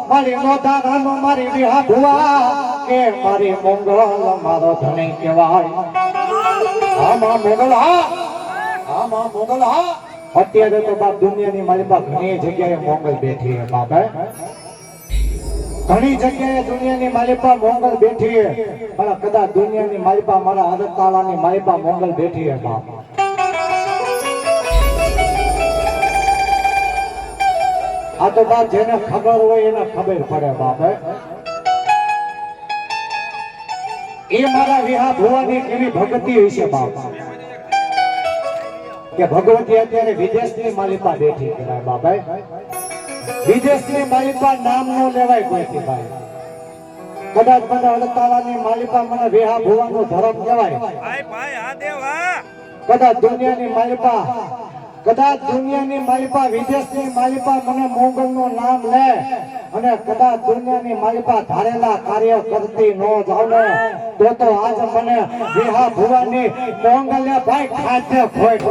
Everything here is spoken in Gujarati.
મારી નોધારાનો મારી વિહા ભુવા કે મારી મોંગલ મારો ધણી કહેવાય. આમાં મોગલ આમાં મોગલ અત્યારે તો બાપ દુનિયાની મારી પાસે ઘણી જગ્યાએ મોંગલ બેઠી હે બાપ. ઘણી જગ્યાએ દુનિયાની મારી પાસે મોંગલ બેઠી હે, પણ કદાચ દુનિયાની મારી પાસે મારા હરતાલાની મારી પાસે મોંગલ બેઠી હે બાપ. આ તો બાપ જેને ખબર હોય એને ખબર પડે બાપ. એ મારા વિહા ભુવાની કેવી ભક્તિ હશે બાપ, કે ભગવતી અત્યારે વિદેશની માલિકા બેઠી કહેવાય બાપ. વિદેશની માલિકા નામ નો લેવાય કોઈથી ભાઈ. કદાચ મને હડતાલાની માલિકા મને વિહા ભુવાનો ધર્મ કહેવાય. કદાચ દુનિયાની માલિકા વિદેશની માલિકા મને મોગલ નું નામ લે અને કદાચ દુનિયાની માલિકા ધારેલા કાર્ય કરતી ન જાવ તો આજ મને વિહા ભુવાની મોગલે ભાઈ ખાતે ખોટ.